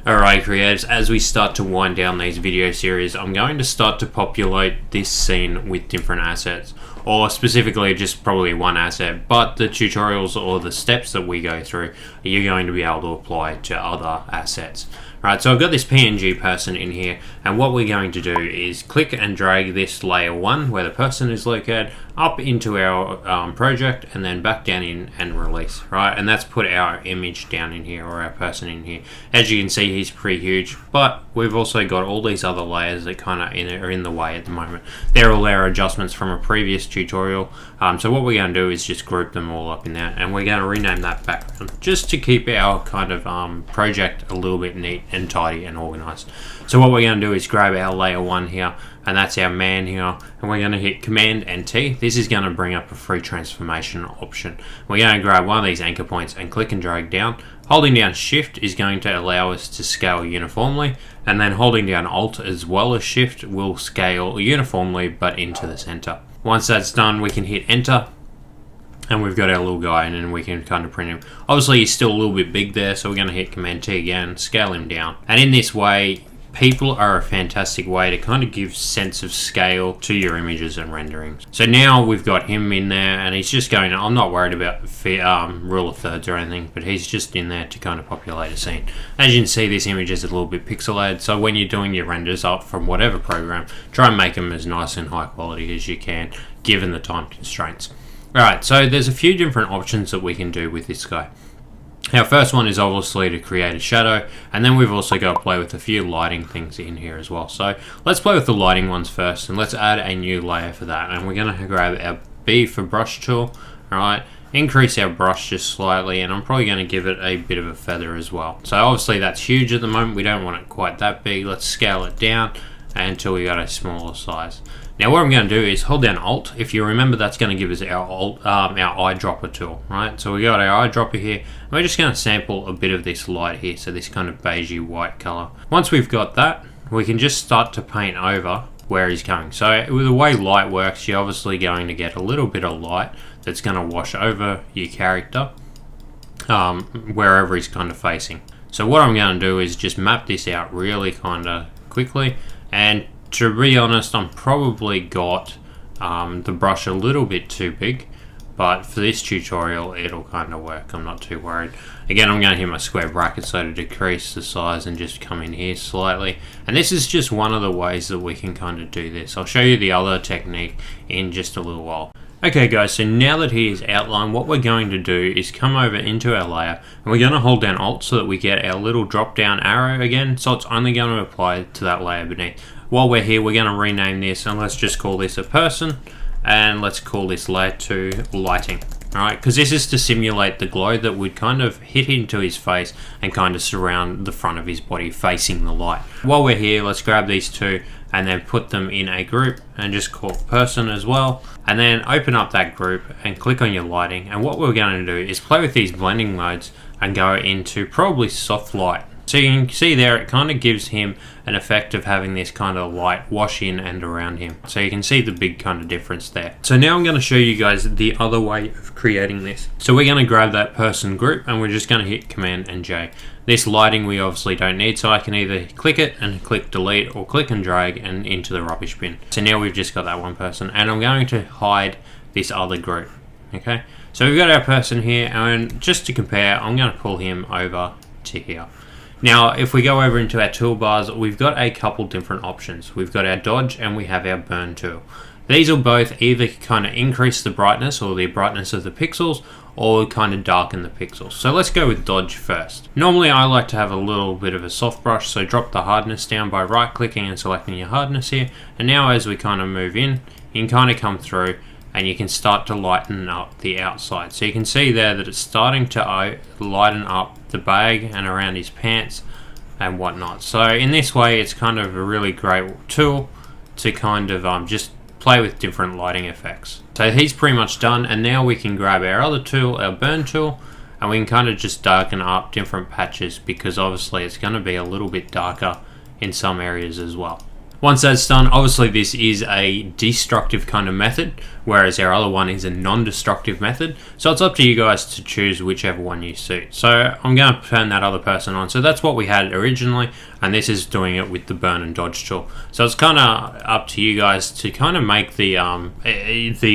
Alright creators, as we start to wind down these video series, I'm going to start to populate this scene with different assets, or specifically just probably one asset, but the tutorials or the steps that we go through, you're going to be able to apply to other assets. Right, so I've got this PNG person in here, and what we're going to do is click and drag this layer 1 where the person is located up into our project, and then back down in and release, right? And that's put our image down in here, or our person in here. As you can see, he's pretty huge, but we've also got all these other layers that kind of are in the way at the moment. They're all our adjustments from a previous tutorial. So what we're going to do is just group them all up in there, and we're going to rename that background just to keep our kind of project a little bit neat and tidy and organized. So what we're going to do is grab our layer 1 here, and that's our man here, and we're going to hit Command and T. This is going to bring up a free transformation option. We're going to grab one of these anchor points and click and drag down. Holding down Shift is going to allow us to scale uniformly, and then holding down Alt as well as Shift will scale uniformly but into the center. Once that's done, we can hit Enter, and we've got our little guy, and then we can kind of print him. Obviously he's still a little bit big there, so we're going to hit Command T again, scale him down. And in this way, people are a fantastic way to kind of give sense of scale to your images and renderings. So now we've got him in there, and he's just going, I'm not worried about rule of thirds or anything, but he's just in there to kind of populate a scene. As you can see, this image is a little bit pixelated, so when you're doing your renders up from whatever program, try and make them as nice and high quality as you can, given the time constraints. Alright, so there's a few different options that we can do with this guy. Our first one is obviously to create a shadow, and then we've also got to play with a few lighting things in here as well. So let's play with the lighting ones first, and let's add a new layer for that. And we're going to grab our B for brush tool, alright, increase our brush just slightly, and I'm probably going to give it a bit of a feather as well. So obviously that's huge at the moment, we don't want it quite that big. Let's scale it down until we got a smaller size. Now what I'm going to do is hold down Alt. If you remember, that's going to give us our eyedropper tool, right? So we got our eyedropper here, and we're just going to sample a bit of this light here, so this kind of beigey white color. Once we've got that, we can just start to paint over where he's coming. So with the way light works, you're obviously going to get a little bit of light that's going to wash over your character wherever he's kind of facing. So what I'm going to do is just map this out really kind of quickly, and to be honest, I'm probably got the brush a little bit too big, but for this tutorial it'll kind of work. I'm not too worried. Again, I'm going to hit my square bracket so to decrease the size and just come in here slightly. And this is just one of the ways that we can kind of do this. I'll show you the other technique in just a little while. Okay guys, so now that he is outlined, what we're going to do is come over into our layer, and we're going to hold down Alt so that we get our little drop down arrow again, so it's only going to apply to that layer beneath. While we're here, we're going to rename this, and let's just call this a person, and let's call this layer 2 lighting. Alright, because this is to simulate the glow that would kind of hit into his face and kind of surround the front of his body facing the light. While we're here, let's grab these two and then put them in a group and just call person as well, and then open up that group and click on your lighting. And what we're going to do is play with these blending modes and go into probably soft light. So you can see there, it kind of gives him an effect of having this kind of light wash in and around him. So you can see the big kind of difference there. So now I'm going to show you guys the other way of creating this. So we're going to grab that person group, and we're just going to hit Command and J. This lighting we obviously don't need, so I can either click it and click delete, or click and drag and into the rubbish bin. So now we've just got that one person, and I'm going to hide this other group. Okay, so we've got our person here, and just to compare, I'm going to pull him over to here. Now, if we go over into our toolbars, we've got a couple different options. We've got our dodge and we have our burn tool. These will both either kind of increase the brightness or the brightness of the pixels, or kind of darken the pixels. So let's go with dodge first. Normally I like to have a little bit of a soft brush, so drop the hardness down by right clicking and selecting your hardness here. And now as we kind of move in, you can kind of come through and you can start to lighten up the outside. So you can see there that it's starting to lighten up the bag and around his pants and whatnot. So in this way, it's kind of a really great tool to kind of just play with different lighting effects. So he's pretty much done, and now we can grab our other tool, our burn tool, and we can kind of just darken up different patches, because obviously it's going to be a little bit darker in some areas as well. Once that's done, obviously this is a destructive kind of method whereas our other one is a non-destructive method. So it's up to you guys to choose whichever one you suit. So I'm going to turn that other person on. So that's what we had originally, and this is doing it with the burn and dodge tool. So it's kind of up to you guys to kind of make the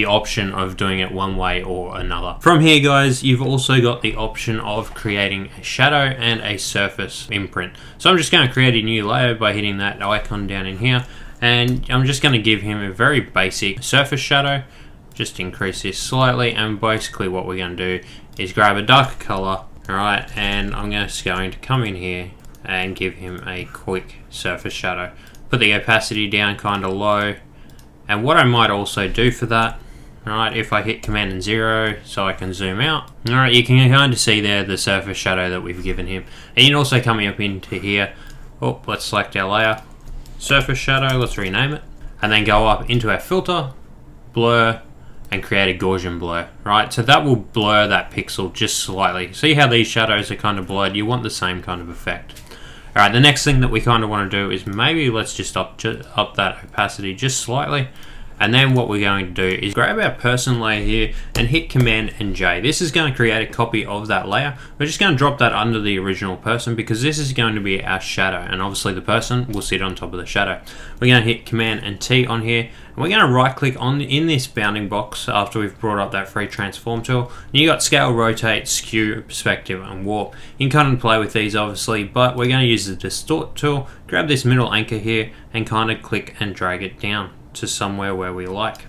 option of doing it one way or another. From here, guys, you've also got the option of creating a shadow and a surface imprint. So I'm just going to create a new layer by hitting that icon down in here, and I'm just going to give him a very basic surface shadow. Just increase this slightly, and basically what we're going to do is grab a darker color, alright, and I'm just going to come in here and give him a quick surface shadow. Put the opacity down kind of low, and what I might also do for that, alright, if I hit Command and 0 so I can zoom out, alright, you can kind of see there the surface shadow that we've given him. And you can also come up into here, let's select our layer, surface shadow, let's rename it, and then go up into our filter, blur, and create a Gaussian blur, right? So that will blur that pixel just slightly. See how these shadows are kind of blurred? You want the same kind of effect. All right, the next thing that we kind of want to do is maybe let's just up that opacity just slightly. And then what we're going to do is grab our person layer here and hit Command and J. This is going to create a copy of that layer. We're just going to drop that under the original person because this is going to be our shadow, and obviously the person will sit on top of the shadow. We're going to hit Command and T on here, and we're going to right click in this bounding box after we've brought up that free transform tool. And you got scale, rotate, skew, perspective, and warp. You can kind of play with these obviously, but we're going to use the distort tool, grab this middle anchor here, and kind of click and drag it down to somewhere where we like.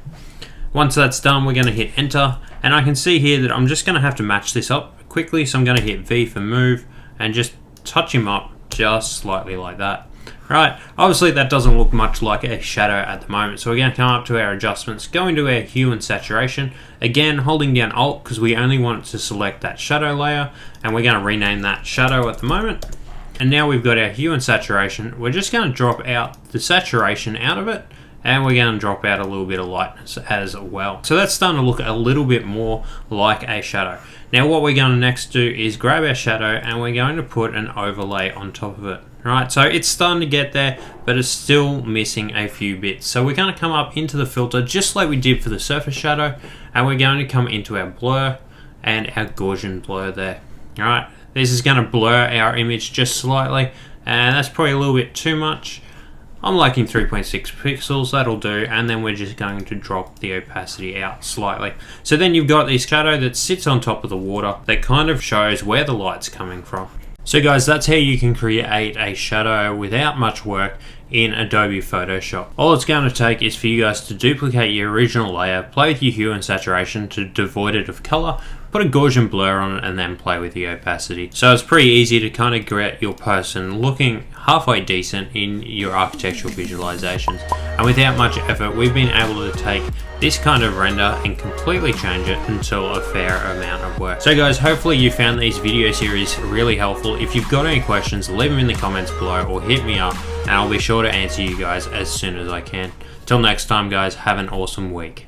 Once that's done, we're going to hit enter, and I can see here that I'm just going to have to match this up quickly, so I'm going to hit V for move and just touch him up just slightly like that. Right, obviously that doesn't look much like a shadow at the moment, so we're going to come up to our adjustments, go into our hue and saturation, again holding down Alt because we only want to select that shadow layer, and we're going to rename that shadow at the moment. And now we've got our hue and saturation. We're just going to drop out the saturation out of it, and we're going to drop out a little bit of lightness as well. So that's starting to look a little bit more like a shadow. Now what we're going to next do is grab our shadow and we're going to put an overlay on top of it. Right, so it's starting to get there, but it's still missing a few bits. So we're going to come up into the filter just like we did for the surface shadow, and we're going to come into our blur and our Gaussian blur there. Alright, this is going to blur our image just slightly, and that's probably a little bit too much. I'm liking 3.6 pixels, that'll do, and then we're just going to drop the opacity out slightly. So then you've got this shadow that sits on top of the water that kind of shows where the light's coming from. So guys, that's how you can create a shadow without much work in Adobe Photoshop. All it's going to take is for you guys to duplicate your original layer, play with your hue and saturation to devoid it of color, put a Gaussian blur on it, and then play with the opacity. So it's pretty easy to kind of get your person looking halfway decent in your architectural visualizations. And without much effort, we've been able to take this kind of render and completely change it until a fair amount of work. So guys, hopefully you found these video series really helpful. If you've got any questions, leave them in the comments below or hit me up, and I'll be sure to answer you guys as soon as I can. Till next time guys, have an awesome week.